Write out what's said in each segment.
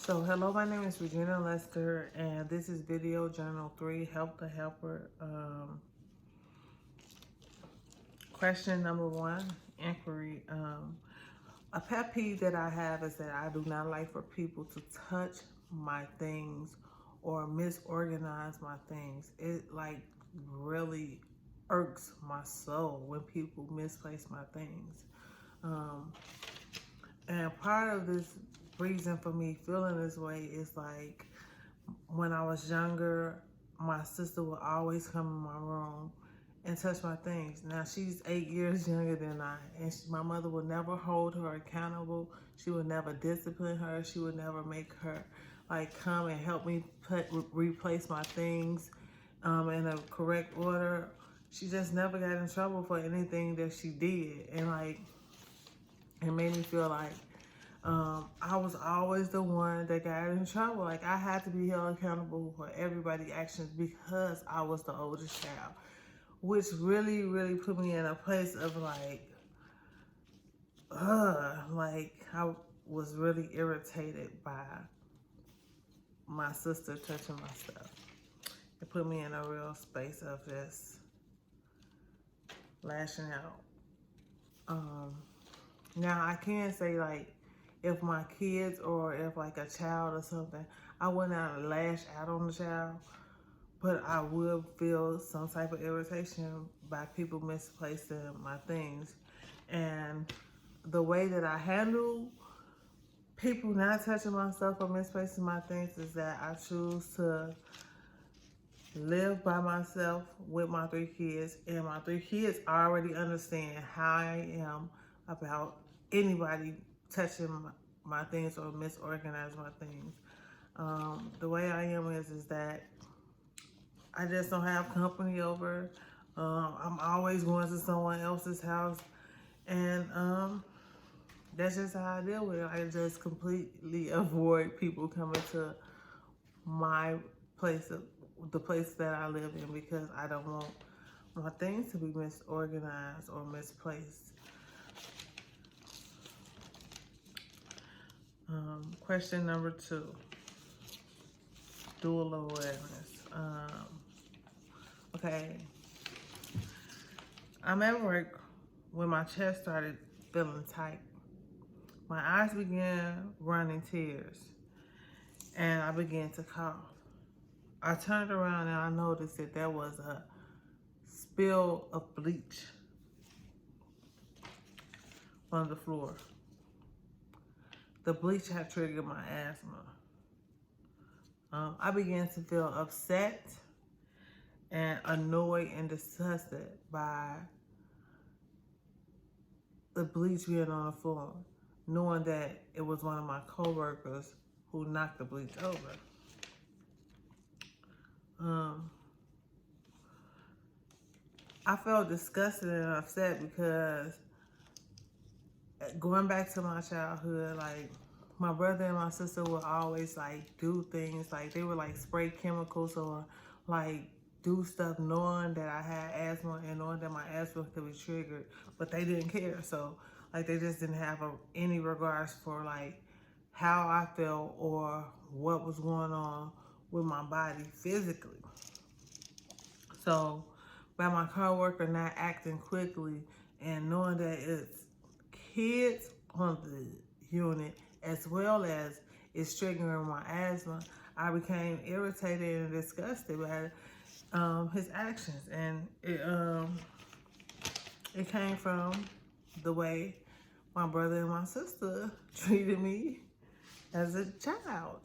So, hello, my name is Regina Lester, and this is video journal 3, Help the Helper. Question number 1, inquiry. A pet peeve that I have is that I do not like for people to touch my things or misorganize my things. It really irks my soul when people misplace my things. And part of this reason for me feeling this way is like when I was younger, my sister would always come in my room and touch my things. Now she's 8 years younger than I, and my mother would never hold her accountable. She would never discipline her. She would never make her come and help me replace my things in a correct order. She just never got in trouble for anything that she did, and it made me feel like I was always the one that got in trouble. Like I had to be held accountable for everybody's actions because I was the oldest child, which really, really put me in a place of I was really irritated by my sister touching my stuff. It put me in a real space of just lashing out. Now I can say if my kids or if a child or something, I would not lash out on the child, but I would feel some type of irritation by people misplacing my things. And the way that I handle people not touching my stuff or misplacing my things is that I choose to live by myself with my 3 kids, and my 3 kids already understand how I am about anybody touching my things or misorganizing my things. The way I am is that I just don't have company over. I'm always going to someone else's house, and that's just how I deal with it. I just completely avoid people coming to my the place that I live in, because I don't want my things to be misorganized or misplaced. Question number 2, dual awareness. Okay, I'm at work when my chest started feeling tight. My eyes began running tears, and I began to cough. I turned around and I noticed that there was a spill of bleach on the floor. The bleach had triggered my asthma. I began to feel upset and annoyed and disgusted by the bleach being on the floor, knowing that it was one of my coworkers who knocked the bleach over. I felt disgusted and upset because going back to my childhood, my brother and my sister would always do things they would spray chemicals or do stuff knowing that I had asthma and knowing that my asthma could be triggered, but they didn't care. So they just didn't have any regards for how I felt or what was going on with my body physically. So by my coworker not acting quickly and knowing that it's kids on the unit as well as it's triggering my asthma, I became irritated and disgusted by his actions. And it came from the way my brother and my sister treated me as a child.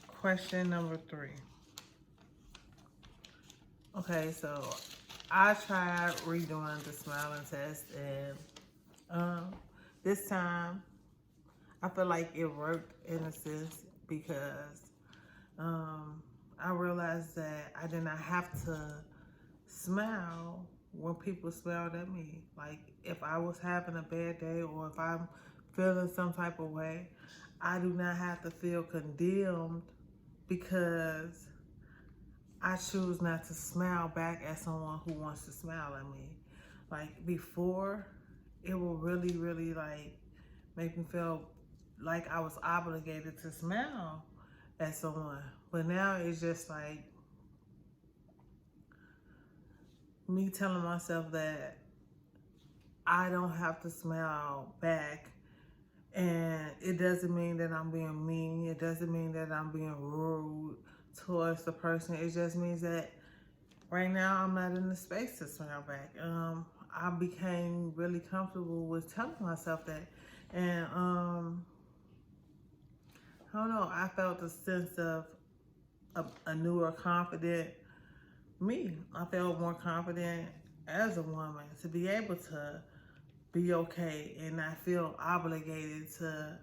Question number 3. Okay, so I tried redoing the smiling test, and this time I feel like it worked in a sense because I realized that I did not have to smile when people smiled at me. If I was having a bad day or if I'm feeling some type of way, I do not have to feel condemned because I choose not to smile back at someone who wants to smile at me. Like before, it will really, really like make me feel like I was obligated to smile at someone. But now it's just like me telling myself that I don't have to smile back. And it doesn't mean that I'm being mean. It doesn't mean that I'm being rude towards the person. It just means that right now I'm not in the space to smile back. I became really comfortable with telling myself that. And I don't know, I felt a sense of a newer, confident me. I felt more confident as a woman to be able to be okay and not feel obligated to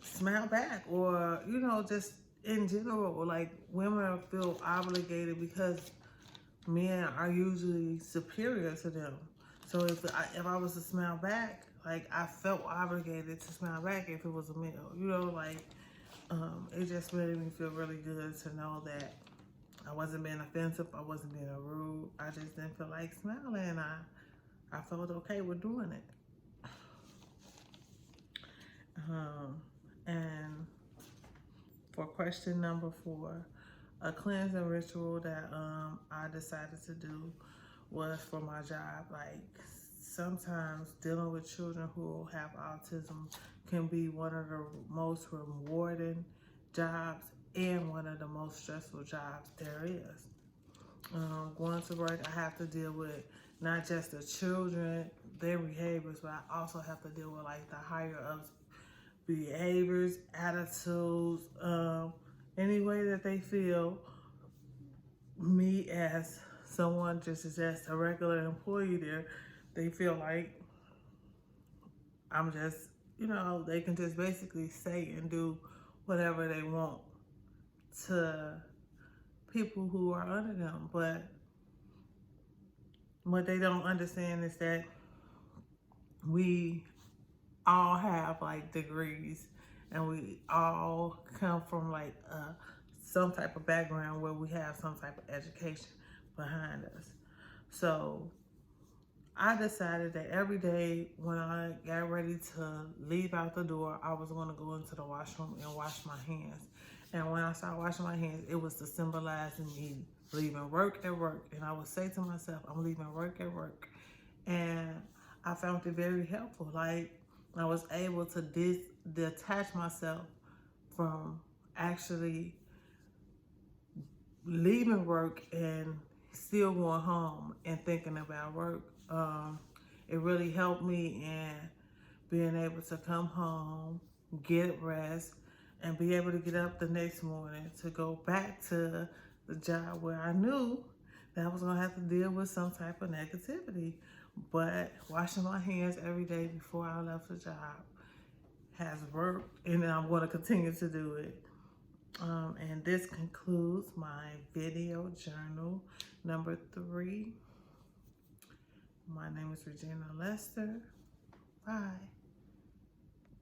smile back, or just in general, like women feel obligated because men are usually superior to them. So if I was to smile back, like I felt obligated to smile back if it was a male, it just made me feel really good to know that I wasn't being offensive, I wasn't being rude, I just didn't feel like smiling. I felt okay with doing it. And for question number 4, a cleansing ritual that I decided to do was for my job. Like sometimes dealing with children who have autism can be one of the most rewarding jobs and one of the most stressful jobs there is. Going to work, I have to deal with not just the children, their behaviors, but I also have to deal with like the higher ups behaviors, attitudes, any way that they feel me as someone just as a regular employee there, they feel like I'm just, they can just basically say and do whatever they want to people who are under them. But what they don't understand is that we all have like degrees and we all come from like some type of background where we have some type of education behind us. So I decided that every day when I got ready to leave out the door, I was going to go into the washroom and wash my hands. And when I started washing my hands, it was to symbolize me leaving work at work. And I would say to myself, I'm leaving work at work. And I found it very helpful. Like I was able to detach myself from actually leaving work and still going home and thinking about work. It really helped me in being able to come home, get rest, and be able to get up the next morning to go back to the job where I knew that I was going to have to deal with some type of negativity. But washing my hands every day before I left the job has worked, and I'm going to continue to do it. And this concludes my video journal number 3. My name is Regina Lester. Bye.